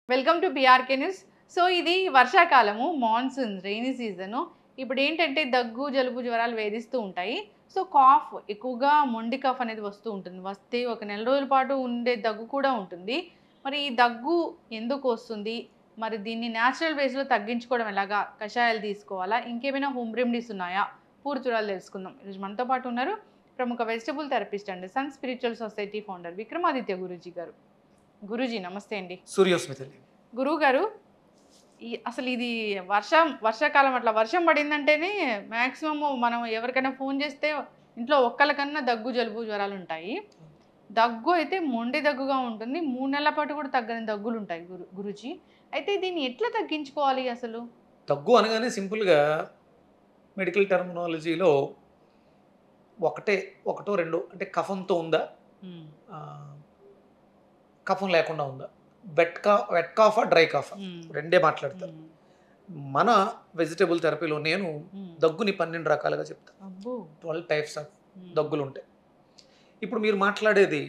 Welcome to BRK news. So ఇది వర్షాకాలము, monsoon, rainy season. ఇప్పుడు ఏంటంటే దగ్గు, జలుబు, జ్వరాలు వేధిస్తూ ఉంటాయి. సో కాఫ్ ఎక్కువగా మొండి కాఫ్ అనేది వస్తూ ఉంటుంది. వస్తే ఒక నెల రోజుల పాటు ఉండే దగ్గు కూడా ఉంటుంది. మరి ఈ దగ్గు ఎందుకు వస్తుంది? మరి దీన్ని న్యాచురల్ వేస్‌లో తగ్గించుకోవడం ఎలాగా? కషాయాలు తీసుకోవాలా? ఇంకేమైనా హోమ్ రెమెడీస్ ఉన్నాయా? పూర్తి వివరాలు తెలుసుకుందాం. ఈరోజు మనతో పాటు ఉన్నారు ప్రముఖ vegetable therapist and sun spiritual society founder Vikramaditya Guruji garu. Guruji నమస్తే అండి. సూర్యోస్మితలి గురువు గారు, అసలు ఇది వర్షాకాలం అట్లా వర్షం పడిందంటేనే మ్యాక్సిమం మనం ఎవరికైనా ఫోన్ చేస్తే ఇంట్లో ఒక్కళ్ళకన్నా దగ్గు, జలుబు, జ్వరాలు ఉంటాయి. దగ్గు అయితే మొండి దగ్గుగా ఉంటుంది. 3 నెలల పాటు కూడా తగ్గని దగ్గులు ఉంటాయి గురూజీ. అయితే దీన్ని ఎట్లా తగ్గించుకోవాలి అసలు? దగ్గు అనగానే సింపుల్గా మెడికల్ టర్మినాలజీలో ఒకటో రెండో అంటే కఫంతో ఉందా, కఫం లేకుండా ఉందా, వెట్ కాఫా డ్రై కాఫా రెండే మాట్లాడతారు. మన వెజిటబుల్ థెరపీలో నేను దగ్గుని 12 రకాలుగా చెప్తాను. 12 టైప్స్ ఆఫ్ దగ్గులు ఉంటాయి. ఇప్పుడు మీరు మాట్లాడేది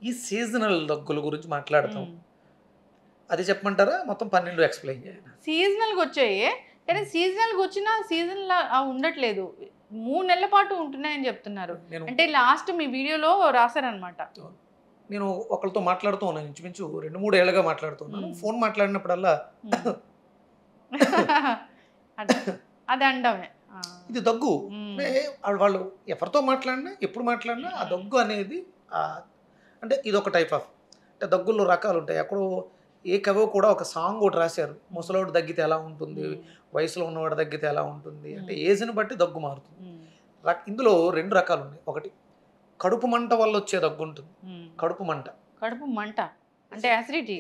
ఈ సీజనల్ దగ్గుల గురించి మాట్లాడతాం. అది చెప్పమంటారా? మొత్తం 12 ఎక్స్ప్లెయిన్ చేయాలి. సీజనల్గా వచ్చాయి, కానీ సీజనల్గా వచ్చినా సీజన్లా ఉండట్లేదు. 3 నెలల పాటు ఉంటున్నాయని చెప్తున్నారు. అంటే లాస్ట్ మీ వీడియోలో రాశారనమాట. నేను ఒకరితో మాట్లాడుతూ ఉన్నాను, ఇంచుమించు 2-3 ఏళ్ళుగా మాట్లాడుతున్నాను. ఫోన్ మాట్లాడినప్పుడల్లా అది అండమే ఇది దగ్గు. వాళ్ళు ఎవరితో మాట్లాడినా, ఎప్పుడు మాట్లాడినా ఆ దగ్గు అనేది అంటే ఇది ఒక టైప్ ఆఫ్ అంటే దగ్గుల్లో రకాలు ఉంటాయి. ఎక్కడో ఏ కవో కూడా ఒక సాంగ్ ఒకటి రాశారు, ముసలోడు తగ్గితే ఎలా ఉంటుంది, వయసులో ఉన్నవాడు తగ్గితే ఎలా ఉంటుంది అంటే ఏజ్ని బట్టి దగ్గు మారుతుంది. ఇందులో 2 రకాలు ఉన్నాయి. ఒకటి కడుపు మంట వల్ల వచ్చే దగ్గు ఉంటుంది. కడుపు మంట అంటే యాసిడిటీ.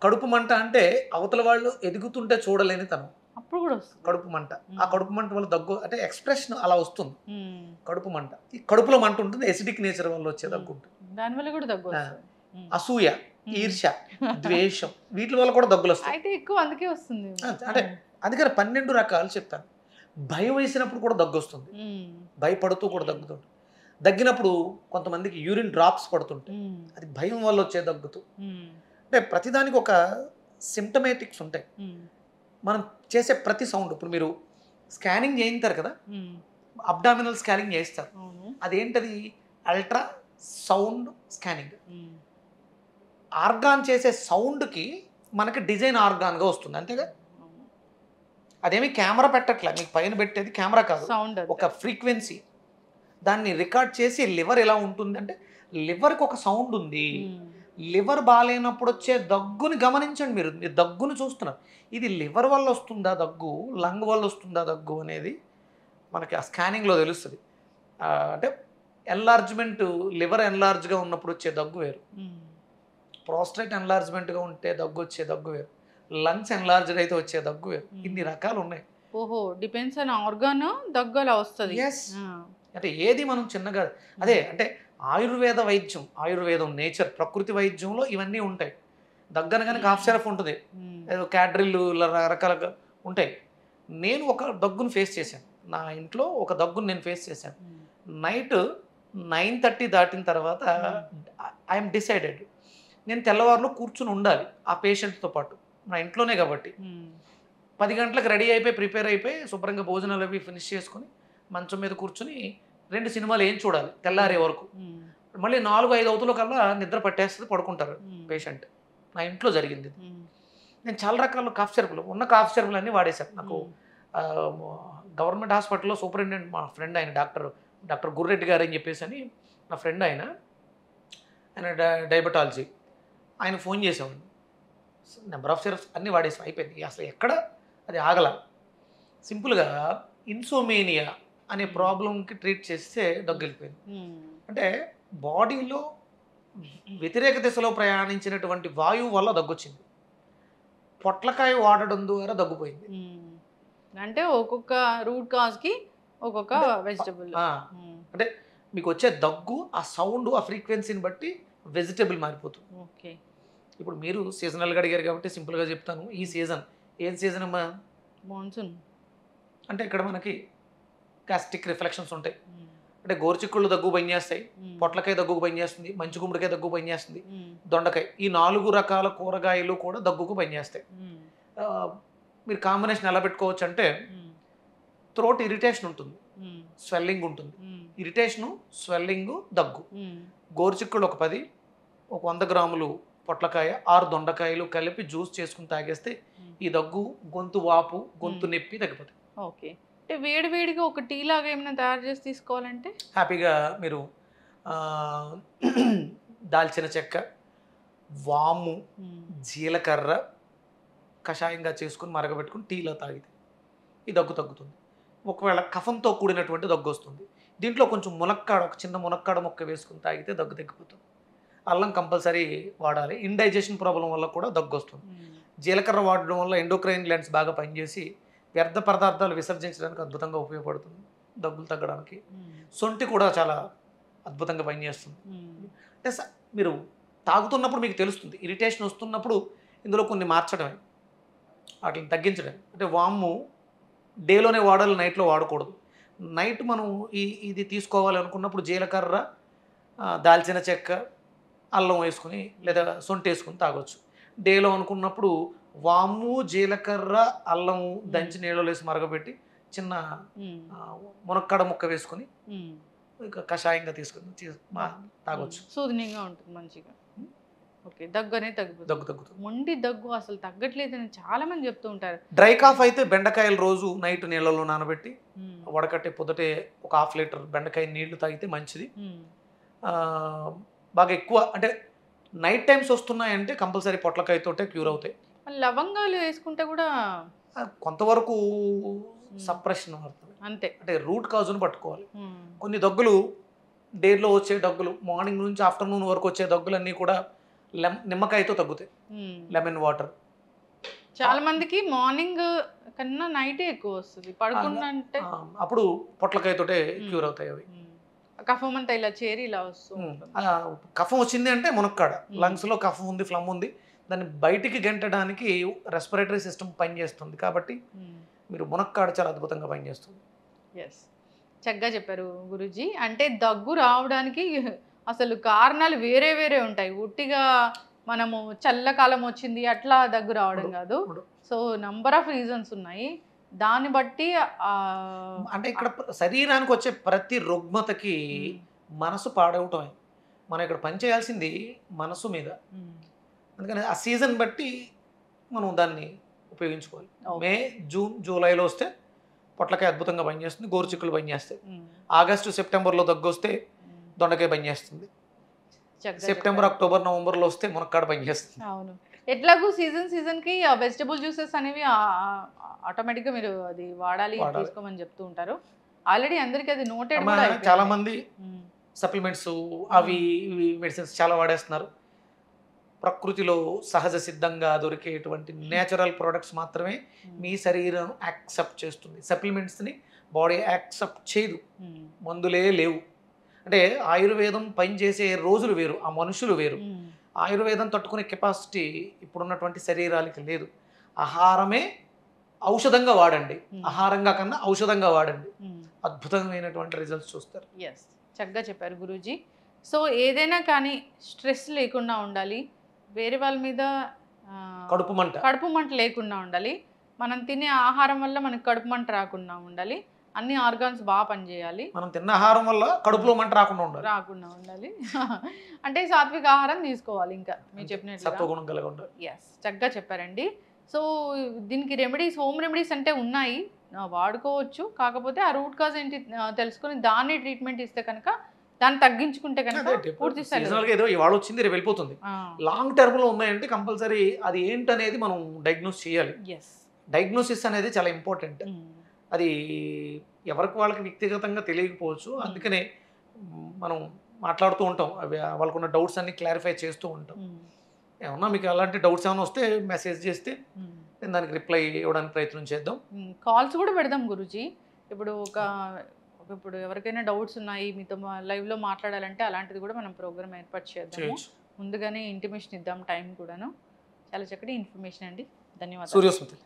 కడుపు మంట అంటే అవతల వాళ్ళు ఎదుగుతుంటే చూడలేని తనం, అప్పుడు కూడా కడుపు మంట. ఆ కడుపు మంట వల్ల దగ్గు అంటే ఎక్స్ప్రెషన్ అలా వస్తుంది. కడుపు మంట, ఈ కడుపులో మంట ఉంటుంది, ఎసిడిక్ నేచర్ వల్ల వచ్చే దగ్గు ఉంటుంది. దానివల్ల కూడా దగ్గు. అసూయ, ఈర్ష్య, ద్వేషం, వీటి వల్ల కూడా దగ్గులు వస్తాయి. అయితే ఎక్కువ అందుకే వస్తుంది. అంటే అందుకని 12 రకాలు చెప్తాను. భయం వేసినప్పుడు కూడా దగ్గు వస్తుంది, భయపడుతూ కూడా దగ్గుతుంది. దగ్గినప్పుడు కొంతమందికి యూరిన్ డ్రాప్స్ పడుతుంటాయి, అది భయం వల్ల వచ్చే దగ్గుతూ. అంటే ప్రతిదానికి ఒక సిమ్టమేటిక్స్ ఉంటాయి. మనం చేసే ప్రతి సౌండ్, ఇప్పుడు మీరు స్కానింగ్ చేయించారు కదా, అబ్డామినల్ స్కానింగ్ చేస్తారు, అదేంటది అల్ట్రా సౌండ్ స్కానింగ్. ఆర్గాన్ చేసే సౌండ్కి మనకి డిజైన్ ఆర్గాన్గా వస్తుంది, అంతేగా. అదేమి కెమెరా పెట్టట్లే, మీకు పైన పెట్టేది కెమెరా కాదు, ఒక ఫ్రీక్వెన్సీ. దాన్ని రికార్డ్ చేసి లివర్ ఎలా ఉంటుంది అంటే, లివర్కి ఒక సౌండ్ ఉంది. లివర్ బాగాలేనప్పుడు వచ్చే దగ్గుని గమనించండి. మీరు దగ్గును చూస్తున్నారు, ఇది లివర్ వల్ల వస్తుందా దగ్గు, లంగ్ వల్ల వస్తుందా దగ్గు అనేది మనకి ఆ స్కానింగ్లో తెలుస్తుంది. అంటే ఎన్లార్జ్మెంట్, లివర్ ఎన్లార్జ్గా ఉన్నప్పుడు వచ్చే దగ్గు వేరు, ప్రోస్టేట్ ఎన్లార్జ్మెంట్గా ఉంటే దగ్గు వచ్చే దగ్గు వేరు, లంగ్స్ ఎన్లార్జ్డ్ అయితే వచ్చే దగ్గు వేరు. ఇన్ని రకాలు ఉన్నాయి. ఓహో, డిపెండ్స్ ఆన్ ఆర్గాన్ దగ్గు అలా వస్తుంది. అంటే ఏది మనం చిన్నగా అదే అంటే ఆయుర్వేద వైద్యం, ఆయుర్వేదం నేచర్, ప్రకృతి వైద్యంలో ఇవన్నీ ఉంటాయి. దగ్గర కానీ కాఫ్ సిరప్ ఉంటుంది, ఏదో క్యాడ్రిల్ రకరకాలుగా ఉంటాయి. నేను ఒక దగ్గును ఫేస్ చేశాను, నా ఇంట్లో ఒక దగ్గును నేను ఫేస్ చేశాను. నైట్ 9:30 దాటిన తర్వాత ఐఎమ్ డిసైడెడ్, నేను తెల్లవారులో కూర్చుని ఉండాలి ఆ పేషెంట్తో పాటు, నా ఇంట్లోనే కాబట్టి. 10 గంటలకు రెడీ అయిపోయి ప్రిపేర్ అయిపోయి శుభ్రంగా భోజనాలు అవి ఫినిష్ చేసుకుని మంచం మీద కూర్చుని 2 సినిమాలు ఏం చూడాలి తెల్లారే వరకు. మళ్ళీ 4-5 అవుతుల కల్లా నిద్ర పట్టేస్తుంది, పడుకుంటారు పేషెంట్. నా ఇంట్లో జరిగింది. నేను చాలా రకాల కాఫ్ సిరప్లు, ఉన్న కాఫ్ సిరప్లు అన్నీ వాడేశాను. నాకు గవర్నమెంట్ హాస్పిటల్లో సూపరింటెండెంట్ మా ఫ్రెండ్, ఆయన డాక్టర్ గుర్రెడ్డి గారు అని చెప్పేసి అని నా ఫ్రెండ్, ఆయన డయాబెటాలజీ. ఆయన ఫోన్ చేసేవాడు, నెంబర్ ఆఫ్ సిరప్స్ అన్నీ వాడేసి అయిపోయింది. అసలు ఎక్కడ అది ఆగల. సింపుల్గా ఇన్సోమేనియా అనే ప్రాబ్లంకి ట్రీట్ చేస్తే దగ్గు వెళ్ళిపోయింది. అంటే బాడీలో వ్యతిరేక దిశలో ప్రయాణించినటువంటి వాయువు వల్ల దగ్గొచ్చింది. పొట్లకాయ వాడడం ద్వారా దగ్గుపోయింది. అంటే ఒక్కొక్క రూట్ కాజ్కి ఒక్కొక్క వెజిటబుల్. అంటే మీకు వచ్చే దగ్గు, ఆ సౌండ్, ఆ ఫ్రీక్వెన్సీని బట్టి వెజిటబుల్ మారిపోతుంది. ఓకే, ఇప్పుడు మీరు సీజనల్గా అడిగారు కాబట్టి సింపుల్గా చెప్తాను. ఈ సీజన్ ఏం సీజన్ అమ్మా? మాన్సూన్. అంటే ఇక్కడ మనకి గ్యాస్ట్రిక్ రిఫ్లెక్షన్స్ ఉంటాయి, అంటే గోరుచిక్కుళ్ళు దగ్గు పనిచేస్తాయి, పొట్లకాయ దగ్గుకు పనిచేస్తుంది, మంచి గుమ్మడికాయ దగ్గు పనిచేస్తుంది, దొండకాయ, ఈ 4 రకాల కూరగాయలు కూడా దగ్గుకు పనిచేస్తాయి. ఆ, మీరు కాంబినేషన్ ఎలా పెట్టుకోవచ్చు అంటే థ్రోట్ ఇరిటేషన్ ఉంటుంది, స్వెల్లింగ్ ఉంటుంది, ఇరిటేషను, స్వెల్లింగ్, దగ్గు. గోరుచిక్కుళ్ళు ఒక 10, ఒక 100 గ్రాములు పొట్లకాయ, 6 దొండకాయలు కలిపి జ్యూస్ చేసుకుని తాగేస్తే ఈ దగ్గు, గొంతు వాపు, గొంతు నొప్పి తగ్గిపోతాయి. ఓకే. అంటే వేడి వేడిగా ఒక టీ లాగా ఏమైనా తయారు చేసి తీసుకోవాలంటే హ్యాపీగా మీరు దాల్చిన చెక్క, వాము, జీలకర్ర కషాయంగా చేసుకుని మరగబెట్టుకుని టీలో తాగితే ఈ దగ్గు తగ్గుతుంది. ఒకవేళ కఫంతో కూడినటువంటి దగ్గు వస్తుంది, దీంట్లో కొంచెం మునక్కాడ, ఒక చిన్న మునక్కాడ ముక్క వేసుకుని తాగితే దగ్గు తగ్గిపోతుంది. అల్లం కంపల్సరీ వాడాలి. ఇండైజెషన్ ప్రాబ్లం వల్ల కూడా దగ్గు వస్తుంది. జీలకర్ర వాడడం వల్ల ఎండోక్రైన్ గ్లాండ్స్ బాగా పనిచేసి వ్యర్థ పదార్థాలు విసర్జించడానికి అద్భుతంగా ఉపయోగపడుతుంది, దగ్గులు తగ్గడానికి. సొంటి కూడా చాలా అద్భుతంగా పనిచేస్తుంది. అంటే మీరు తాగుతున్నప్పుడు మీకు తెలుస్తుంది, ఇరిటేషన్ వస్తున్నప్పుడు ఇందులో కొన్ని మార్చడమే, వాటిని తగ్గించడం. అంటే వాము డేలోనే వాడాలి, నైట్లో వాడకూడదు. నైట్ మనం ఇది తీసుకోవాలి అనుకున్నప్పుడు జీలకర్ర, దాల్చిన చెక్క, అల్లం వేసుకుని లేదా సొంటి వేసుకుని తాగొచ్చు. డేలో అనుకున్నప్పుడు వాము, జీలకర్ర, అల్లం దంచి నీళ్ళలో వేసి మరగబెట్టి చిన్న మునక్కాడ ముక్క వేసుకొని కషాయంగా తీసుకుని తాగొచ్చు. సూదినింగా ఉంటుంది మంచిగా. ఓకే, దగ్గు అనేది తగ్గుతుంది. మొండి దగ్గు అసలు తగ్గట్లేదని చాలా మంది చెప్తూ ఉంటారు. డ్రై కాఫ్ అయితే బెండకాయలు రోజు నైట్ నీళ్ళలో నానబెట్టి వడకట్టే పొద్దుటే ఒక 1/2 లీటర్ బెండకాయ నీళ్లు తాగితే మంచిది. బాగా ఎక్కువ అంటే నైట్ టైమ్స్ వస్తున్నాయంటే కంపల్సరీ పొట్లకాయతోటే క్యూర్ అవుతాయి. లవంగాలు వేసుకుంటే కూడా కొంతవరకు సప్రెషన్ అవుతుంది అంతే. అంటే రూట్ కాజును పట్టుకోవాలి. కొన్ని దగ్గులు డేలో వచ్చే దగ్గులు, మార్నింగ్ నుంచి ఆఫ్టర్నూన్ వరకు వచ్చే దగ్గులన్నీ కూడా నిమ్మకాయతో తగ్గుతాయి, లెమన్ వాటర్. చాలా మందికి మార్నింగ్ కన్నా నైటే ఎక్కువ వస్తుంది పడుకున్నంటే, అప్పుడు పొట్లకాయతోటే క్యూర్ అవుతాయి అవి. కఫం అంతా ఇలా చేరి ఇలా వస్తుంది. కఫం వచ్చింది అంటే మునక్కాడ, లంగ్స్లో కఫం ఉంది, ఫ్లమ్ ఉంది, దాన్ని బయటికి గెంటడానికి రెస్పిరేటరీ సిస్టమ్ పనిచేస్తుంది. కాబట్టి మీరు మునక్కాడ చాలా అద్భుతంగా పనిచేస్తుంది. ఎస్, చక్కగా చెప్పారు గురూజీ. అంటే దగ్గు రావడానికి అసలు కారణాలు వేరే వేరే ఉంటాయి. ఉట్టిగా మనము చల్లకాలం వచ్చింది అట్లా దగ్గు రావడం కాదు. సో నంబర్ ఆఫ్ రీజన్స్ ఉన్నాయి. దాన్ని బట్టి అంటే ఇక్కడ శరీరానికి వచ్చే ప్రతి రుగ్మతకి మనసు పాడవటమే. మనం ఇక్కడ పని చేయాల్సింది మనసు మీద. అందుకని ఆ సీజన్ బట్టి మనం దాన్ని ఉపయోగించుకోవాలి. మే, జూన్, జూలైలో వస్తే పొట్లకాయ అద్భుతంగా పనిచేస్తుంది, గోరుచిక్కులు పనిచేస్తాయి. ఆగస్టు, సెప్టెంబర్లో దగ్గు వస్తే దొండకాయ పనిచేస్తుంది. సెప్టెంబర్, అక్టోబర్, నవంబర్లో వస్తే మునక్కాడ పనిచేస్తుంది. అవును, ఎట్లాగూ సీజన్కి వెజిటబుల్ జ్యూసెస్ అనేవి ఆటోమేటిక్గా మీరు అది వాడాలి, తీసుకోమని చెప్తూ ఉంటారు. ఆల్రెడీ అందరికీ అది నోటెడ్. చాలా మంది సప్లిమెంట్స్ అవి ఇవి మెడిసిన్స్ చాలా వాడేస్తున్నారు. ప్రకృతిలో సహజ సిద్ధంగా దొరికేటువంటి నేచురల్ ప్రోడక్ట్స్ మాత్రమే మీ శరీరం యాక్సెప్ట్ చేస్తుంది. సప్లిమెంట్స్ని బాడీ యాక్సెప్ట్ చేయదు, మందులే లేవు. అంటే ఆయుర్వేదం పనిచేసే రోజులు వేరు, ఆ మనుషులు వేరు. ఆయుర్వేదం తట్టుకునే కెపాసిటీ ఇప్పుడున్నటువంటి శరీరాలకి లేదు. ఆహారమే ఔషధంగా వాడండి, ఆహారంగా కన్నా ఔషధంగా వాడండి, అద్భుతమైనటువంటి రిజల్ట్స్ చూస్తారు. ఎస్, చక్కగా చెప్పారు గురూజీ. సో ఏదైనా కానీ స్ట్రెస్ లేకుండా ఉండాలి, వేరే వాళ్ళ మీద కడుపు మంట లేకుండా ఉండాలి, మనం తినే ఆహారం వల్ల మనకు కడుపు మంట రాకుండా ఉండాలి, అన్ని ఆర్గాన్స్ బాగా పనిచేయాలి, మనం తిన్న ఆహారం వల్ల కడుపులో మంట రాకుండా ఉండాలి. అంటే సాత్విక ఆహారం తీసుకోవాలి, ఇంకా మీరు చెప్పినట్టు సత్వగుణం కలిగి ఉండాలి. ఎస్, చక్కగా చెప్పారండి. సో దీనికి రెమెడీస్, హోమ్ రెమెడీస్ అంటే ఉన్నాయి, వాడుకోవచ్చు. కాకపోతే ఆ రూట్ కాజ్ ఏంటి తెలుసుకుని దాన్ని ట్రీట్మెంట్ ఇస్తే కనుక, దాన్ని తగ్గించుకుంటే కనుక పూర్తి ఏదో ఇవాళ వచ్చింది రేపు వెళ్ళిపోతుంది. లాంగ్ టర్మ్ లో ఉన్నాయంటే కంపల్సరీ అది ఏంటనేది మనం డయాగ్నోస్ చేయాలి. డయాగ్నోసిస్ అనేది చాలా ఇంపార్టెంట్. అది ఎవరికి వాళ్ళకి వ్యక్తిగతంగా తెలియకపోవచ్చు, అందుకనే మనం మాట్లాడుతూ ఉంటాం, అవి వాళ్ళకున్న డౌట్స్ అన్ని క్లారిఫై చేస్తూ ఉంటాం. ఏమన్నా మీకు అలాంటి డౌట్స్ ఏమైనా వస్తే మెసేజ్ చేస్తే నేను దానికి రిప్లై ఇవ్వడానికి ప్రయత్నం చేద్దాం. కాల్స్ కూడా పెడదాం గురూజీ. ఇప్పుడు ఎవరికైనా డౌట్స్ ఉన్నాయి, మీతో లైవ్లో మాట్లాడాలంటే అలాంటిది కూడా మనం ప్రోగ్రామ్ ఏర్పాటు చేద్దాము. ముందుగానే ఇంటిమేషన్ ఇద్దాం, టైం కూడాను. చాలా చక్కటి ఇన్ఫర్మేషన్ అండి, ధన్యవాదాలు. సూర్యస్మృతి.